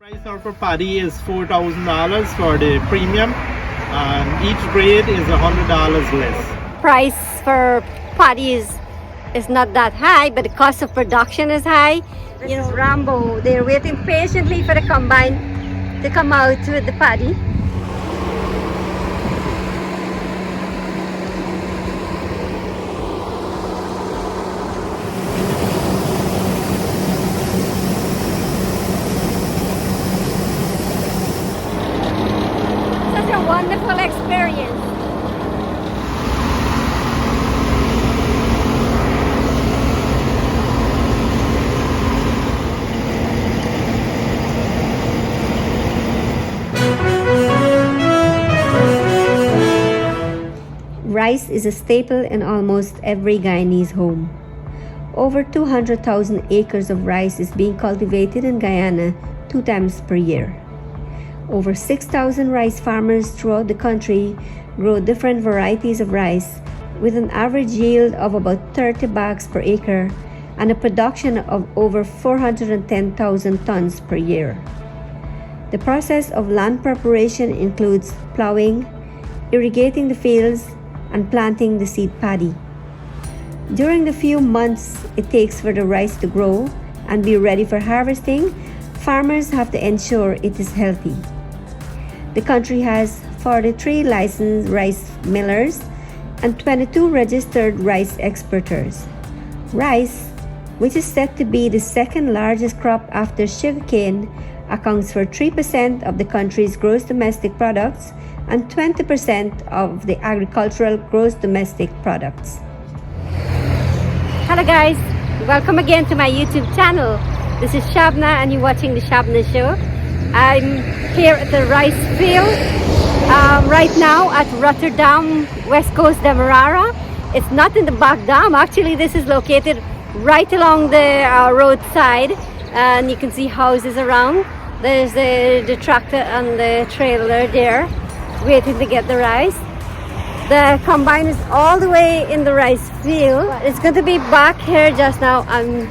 Price now for paddy is $4,000 for the premium, and each grade is $100 less. Price for paddy is not that high, but the cost of production is high. This is Rambo. They're waiting patiently for the combine to come out with the paddy. Such a wonderful experience. Rice is a staple in almost every Guyanese home. Over 200,000 acres of rice is being cultivated in Guyana 2 times per year. Over 6,000 rice farmers throughout the country grow different varieties of rice with an average yield of about 30 bags per acre and a production of over 410,000 tons per year. The process of land preparation includes plowing, irrigating the fields, and planting the seed paddy. During the few months it takes for the rice to grow and be ready for harvesting, farmers have to ensure it is healthy. The country has 43 licensed rice millers and 22 registered rice exporters. Rice, which is said to be the second largest crop after sugarcane, accounts for 3% of the country's gross domestic products and 20% of the agricultural gross domestic products. Hello guys, welcome again to my YouTube channel. This is Shabna and you're watching the Shabna Show. I'm here at the rice field right now at Rotterdam, West Coast Demerara. It's not in the back dam, actually this is located right along the roadside, and you can see houses around. There's the tractor and the trailer there waiting to get the rice. The combine is all the way in the rice field. It's going to be back here just now, and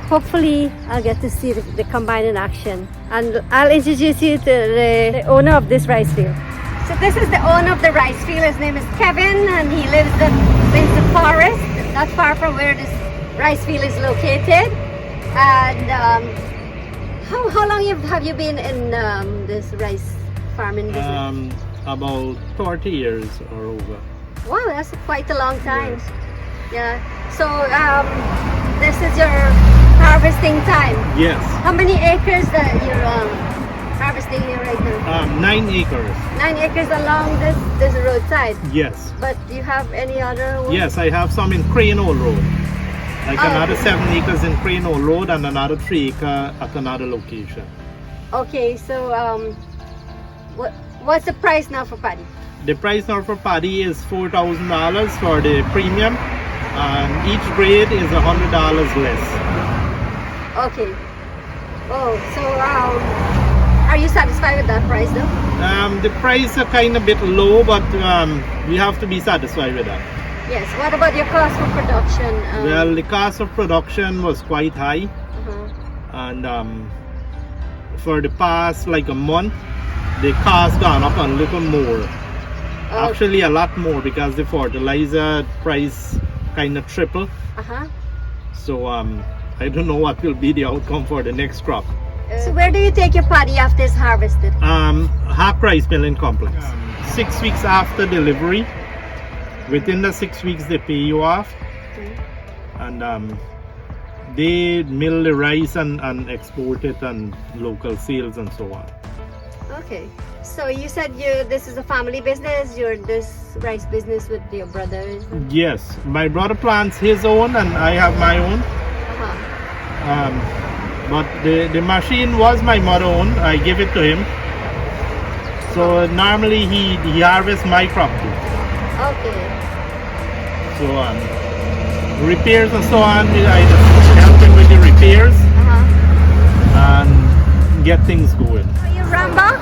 hopefully I'll get to see the combine in action. And I'll introduce you to the owner of this rice field. So this is the owner of the rice field. His name is Kevin, and he lives in the forest, not far from where this rice field is located. And how long have you been in this rice farming business? About 30 years or over. Wow, that's quite a long time. Yes. Yeah. So this is your harvesting time. Yes. How many acres that you're harvesting here right now? 9 acres. 9 acres along this roadside. Yes. But do you have any other ones? Yes, I have some in Crane-Old Road. Like another 7 acres in Crane-Old Road and another 3 acre at another location. Okay, so what's the price now for paddy? The price now for paddy is $4,000 for the premium, and each grade is $100 less. Okay. Oh, so are you satisfied with that price though? The price is kind of bit low, but we have to be satisfied with that. Yes. What about your cost for production? Well, the cost of production was quite high, and for the past like a month, the cost gone up a little more. Actually, a lot more, because the fertilizer price kind of tripled. So I don't know what will be the outcome for the next crop. So where do you take your paddy after it's harvested? Half Rice Milling Complex. 6 weeks after delivery, within the 6 weeks they pay you off, and they mill the rice and export it, and local sales and so on. Okay, so you said this is a family business. You're this rice business with your brothers? Yes, my brother plants his own and I have my own. But the machine was my mother own. I give it to him. So normally he harvests my crop too. Okay. So repairs and so on, I just help him with the repairs and get things going. Are you Ramba?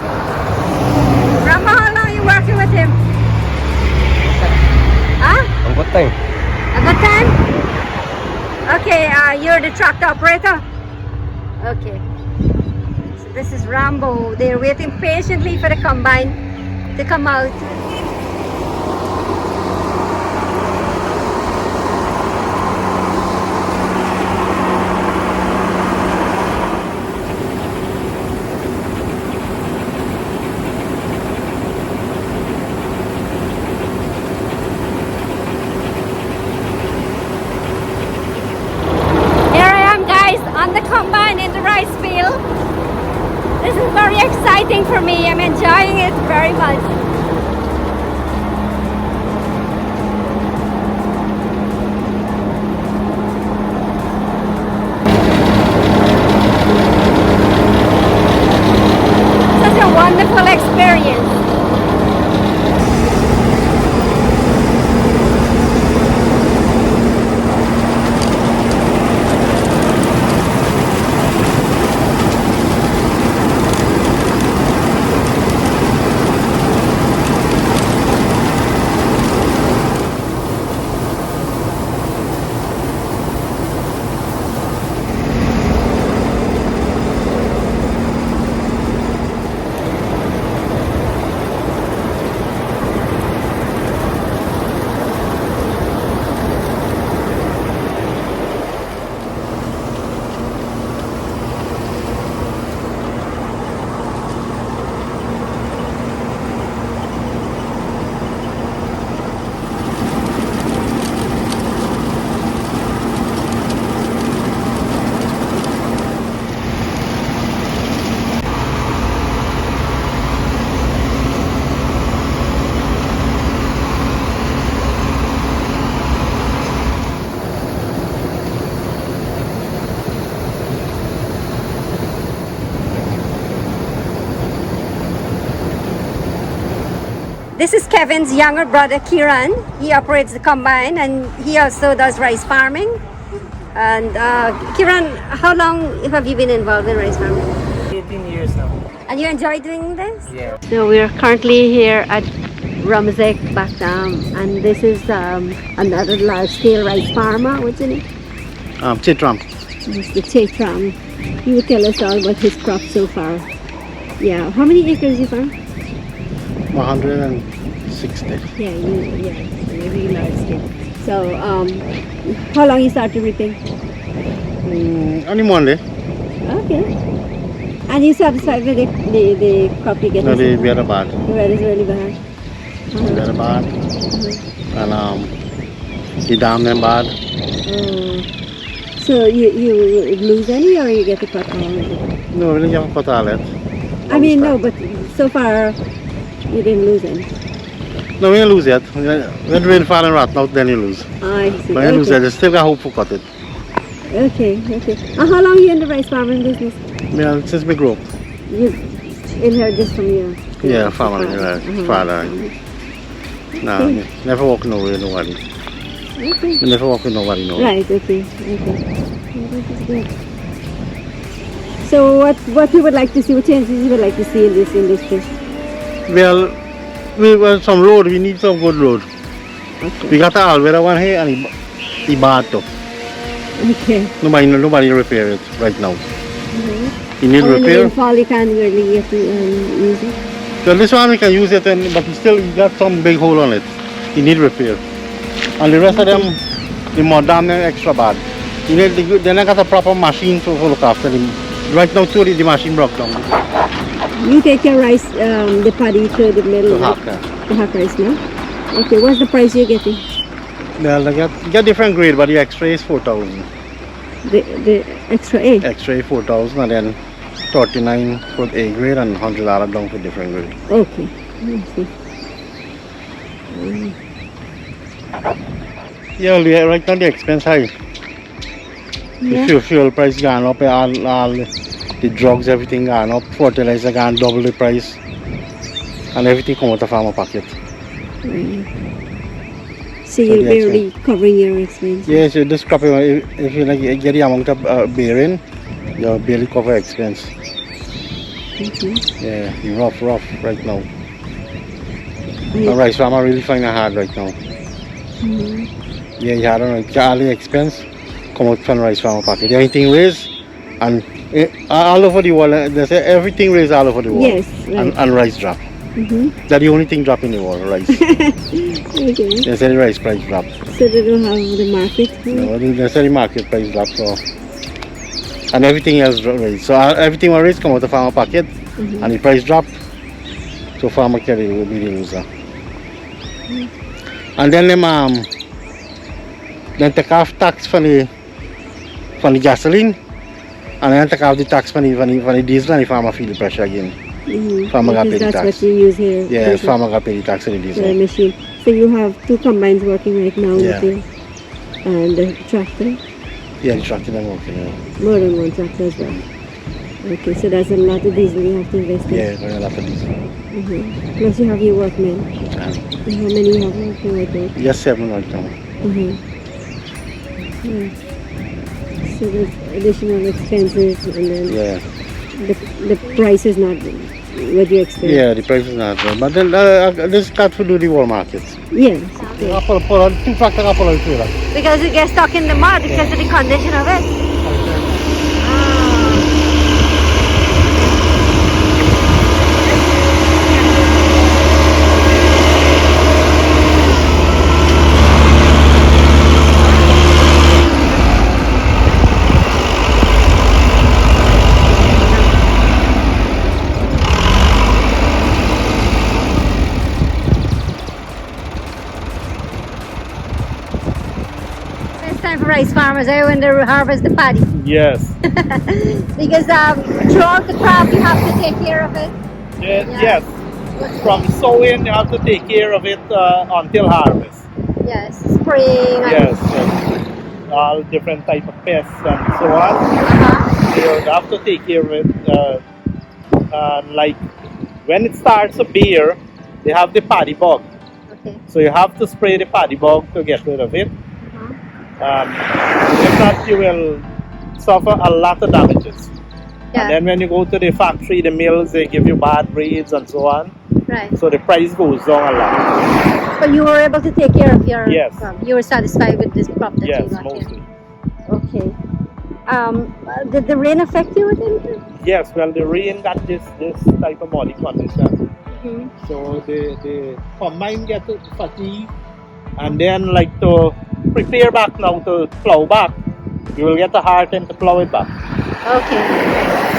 Ramba, how long are you working with him? Huh? A good time. A good time? Okay, you're the tractor operator? Okay. This is Rambo. They're waiting patiently for the combine to come out. On the combine in the rice field. This is very exciting for me. I'm enjoying it very much. Such a wonderful experience. This is Kevin's younger brother, KIRAN. He operates the combine and he also does rice farming. And KIRAN, how long have you been involved in rice farming? 18 years now. And you enjoy doing this? Yeah. So we're currently here at Rumzek Bakdam, and this is another large-scale rice farmer. What's in it? CHAITRAM. This is the CHAITRAM. He will tell us all about his crop so far. Yeah. How many acres you farm? 160. Yeah, really large scale. So, how long you started reaping? Only Monday. Okay. And you satisfied with the crop you get? No, they very bad. The weather is really bad. Very bad. And the dam them bad. So you lose any or you get the crop all? No, we didn't get a cut all it. I mean, no, but so far you didn't lose any. No, we didn't lose yet. When rain fall and rat out, then you lose. I see. But you lose it, you still got hope for cut it. Okay. And how long you in the rice farming business? Yeah, since we grew up. You inherited this from your family, father. No, never walk nowhere, nobody. Okay. We never walk with nobody, no. Right, okay. That is good. So what you would like to see, what changes you would like to see in this industry? Well, we want some road, we need some good road. Okay. We got the Alvera one here and the bad too. Okay. Nobody repair it right now. You need When repair. in fall you can't really get to use it. So this one we can use it, but still you got some big hole on it. You need repair. And the rest of them, the more damn them extra bad. You need they not got a proper machine to look after them. Right now too, the machine broke down. You take your rice, the paddy to the middle. To half that. The half rice now. Okay, what's the price you're getting? Well, they get different grade, but the X-ray is 4,000. The extra A? X-ray 4,000 and then 39 for A grade and $100 down for different grade. Okay, I see. Yeah, right now the expense high. Yeah. The fuel price gone up, all the drugs, everything gone up, fertilizer gone double the price, and everything come out of farmer pocket. So you're barely covering your expenses? Yes, yeah, so this crop, if you like, get the amount of bearing, you barely cover expense. Yeah, you're rough right now. The rice farmer really find it hard right now. Yeah, you had all the expense come out from rice farmer pocket. Everything raised and All over the world, they say everything raised all over the world. Yes, right. And rice drop. That's the only thing drop in the world, rice. Okay. They say the rice price drop. So they don't have the market? No, they say the market price drop. So, and everything else raised. So everything was raised come out of farmer pocket, and the price drop. So farmer carry will be the loser. And then them take off tax for the gasoline, and then take off the tax for the diesel, and the farmer feel the pressure again. Farmer got pay the That's tax. what you use here. Yeah, farmer got pay the tax for the diesel. The machine. So you have 2 combines working right now Yeah. with and the tractor? Yeah, the tractor them working. Yeah, More than 1 tractor as well. Okay, so that's a lot of diesel you have to invest in. yeah, going a lot of diesel. Plus you have your workmen. And And how many you have working right now? just 7 right now. Yeah. So there's additional expenses and then Yeah, the price is not what you expect. yeah, the price is not good. But then they start to do the wall markets. Yes. I pull on 2 tractors, I pull on 3. Because it gets stuck in the mud because of the condition of it. It's time for rice farmers when they harvest the paddy. Yes. Because throughout the crop you have to take care of it. Yes. From sowing, you have to take care of it until harvest. Yes, spraying. Yes. All different type of pests and so on. You have to take care of it. Like when it starts to bear, they have the paddy bug. Okay. So you have to spray the paddy bug to get rid of it. If not, you will suffer a lot of damages. Yeah. And then when you go to the factory, the mills, they give you bad breeds and so on. Right. So the price goes down a lot. But you were able to take care of your Yes. crop. You were satisfied with this crop that Yes, you got mostly. here. Okay. Did the rain affect you with anything? Yes, well, the rain got this type of muddy condition. So the combine get fatigue, and then like to prepare back now to plow back, you will get the hard time to plow it back. Okay.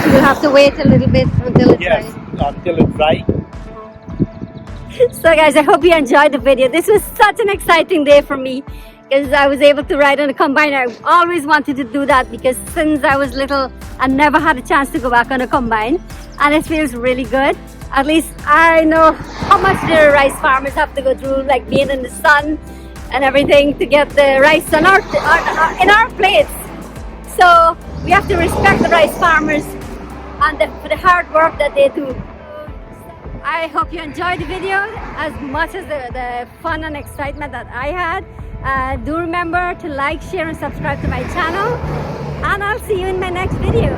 So you have to wait a little bit until it's Yes, dry. until it's dry. So guys, I hope you enjoyed the video. This was such an exciting day for me because I was able to ride on a combine. I always wanted to do that because since I was little, I never had a chance to go back on a combine, and it feels really good. At least I know how much the rice farmers have to go through, like being in the sun and everything to get the rice on in our plates. So we have to respect the rice farmers and for the hard work that they do. I hope you enjoyed the video as much as the fun and excitement that I had. Do remember to like, share and subscribe to my channel, and I'll see you in my next video.